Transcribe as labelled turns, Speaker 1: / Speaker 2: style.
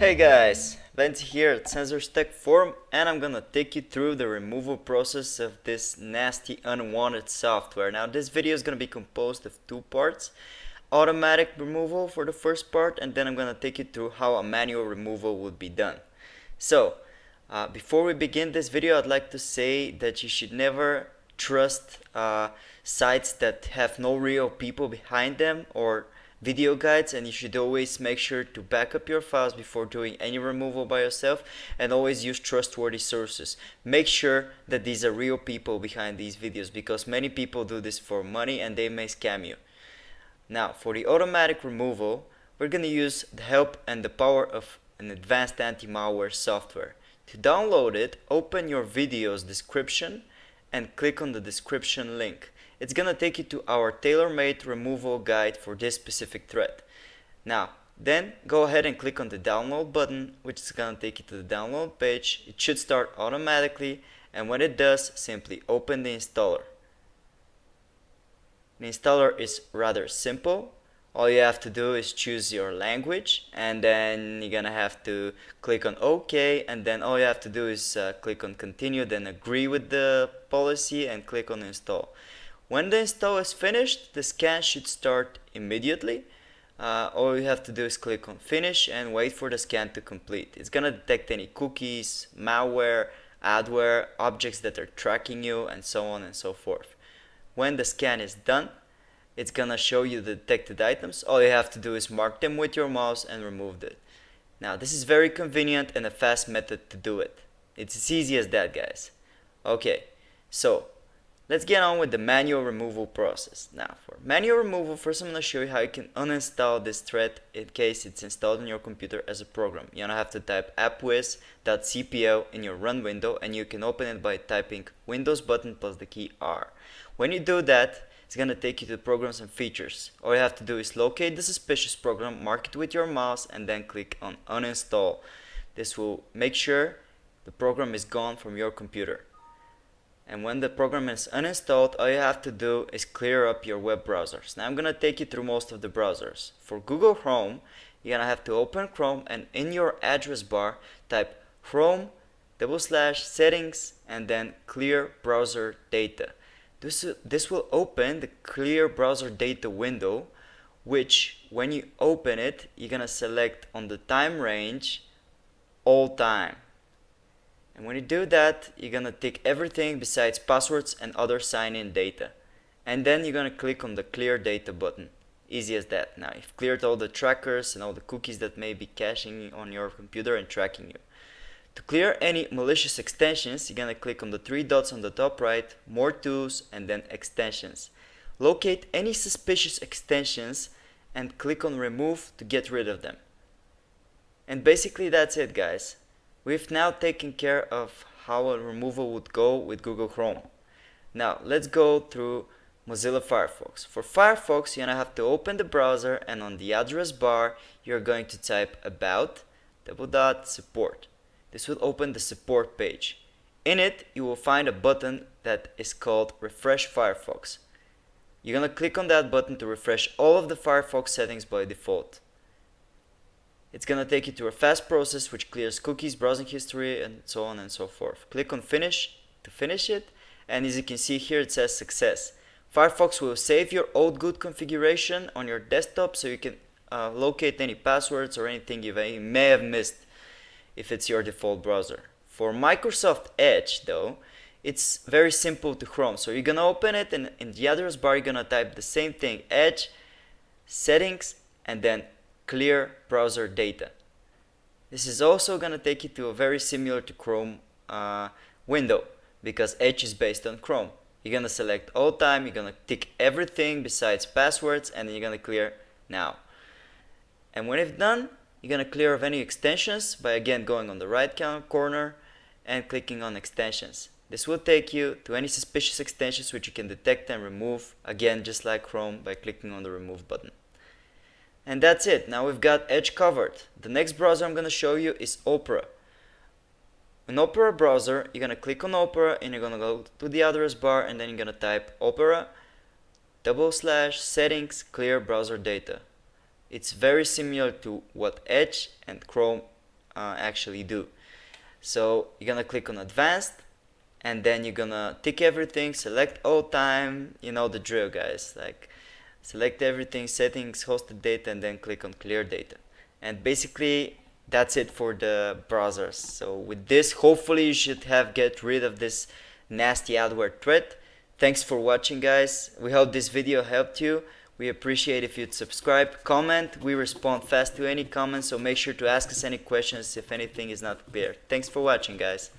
Speaker 1: Hey guys, Vance here at Sensors Tech Forum, and I'm gonna take you through the removal process of this nasty unwanted software. Now this video is gonna be composed of two parts: automatic removal for the first part, and then I'm gonna take you through how a manual removal would be done. So before we begin this video, I'd like to say that you should never trust sites that have no real people behind them or video guides, and you should always make sure to back up your files before doing any removal by yourself, and always use trustworthy sources. Make sure that these are real people behind these videos, because many people do this for money and they may scam you. Now for the automatic removal, we're going to use the help and the power of an advanced anti-malware software. To download it, open your video's description and click on the description link. It's gonna take you to our tailor-made removal guide for this specific threat. Now, then go ahead and click on the download button, which is gonna take you to the download page. It should start automatically, and when it does, simply open the installer. The installer is rather simple. All you have to do is choose your language, and then you're gonna have to click on OK, and then all you have to do is click on continue, then agree with the policy and click on install. When the install is finished, the scan should start immediately. All you have to do is click on finish and wait for the scan to complete. It's gonna detect any cookies, malware, adware, objects that are tracking you, and so on and so forth. When the scan is done, it's gonna show you the detected items. All you have to do is mark them with your mouse and remove it. Now this is very convenient and a fast method to do it. It's as easy as that, guys. Okay, so let's get on with the manual removal process. Now for manual removal, first I'm gonna show you how you can uninstall this thread in case it's installed on your computer as a program. You're gonna have to type appwiz.cpl in your run window, and you can open it by typing Windows button plus the key R. When you do that, it's gonna take you to programs and features. All you have to do is locate the suspicious program, mark it with your mouse, and then click on uninstall. This will make sure the program is gone from your computer. And when the program is uninstalled, all you have to do is clear up your web browsers. Now I'm gonna take you through most of the browsers. For Google Chrome, you're gonna have to open Chrome, and in your address bar type Chrome/settings and then clear browser data. This will open the clear browser data window, which when you open it, you're gonna select on the time range all time. And when you do that, you're gonna tick everything besides passwords and other sign-in data. And then you're gonna click on the clear data button. Easy as that. Now you've cleared all the trackers and all the cookies that may be caching on your computer and tracking you. To clear any malicious extensions, you're gonna click on the three dots on the top right, more tools, and then extensions. Locate any suspicious extensions and click on remove to get rid of them. And basically that's it, guys. We've now taken care of how a removal would go with Google Chrome. Now let's go through Mozilla Firefox. For Firefox, you're gonna have to open the browser, and on the address bar you're going to type about /support. This will open the support page. In it, you will find a button that is called Refresh Firefox. You're gonna click on that button to refresh all of the Firefox settings by default. It's gonna take you to a fast process which clears cookies, browsing history, and so on and so forth. Click on finish to finish it, and as you can see here, it says success. Firefox will save your old good configuration on your desktop so you can locate any passwords or anything you may have missed if it's your default browser. For Microsoft Edge though, it's very simple to Chrome. So you're gonna open it, and in the address bar you're gonna type the same thing, Edge, settings, and then clear browser data. This is also gonna take you to a very similar to Chrome window, because Edge is based on Chrome. You're gonna select all time, you're gonna tick everything besides passwords, and then you're gonna clear now. And when it's done, you're gonna clear of any extensions by again going on the right corner and clicking on extensions. This will take you to any suspicious extensions which you can detect and remove, again just like Chrome, by clicking on the remove button. And that's it. Now we've got Edge covered. The next browser I'm gonna show you is Opera. In Opera browser, you're gonna click on Opera, and you're gonna go to the address bar, and then you're gonna type Opera/settings clear browser data. It's very similar to what Edge and Chrome actually do. So you're gonna click on advanced, and then you're gonna tick everything, select all time, you know the drill, guys. Like, select everything, settings, hosted data, and then click on clear data. And basically that's it for the browsers. So with this, hopefully you should have get rid of this nasty adware threat. Thanks for watching, guys. We hope this video helped you. We appreciate if you'd subscribe, comment. We respond fast to any comments, so make sure to ask us any questions if anything is not clear. Thanks for watching, guys.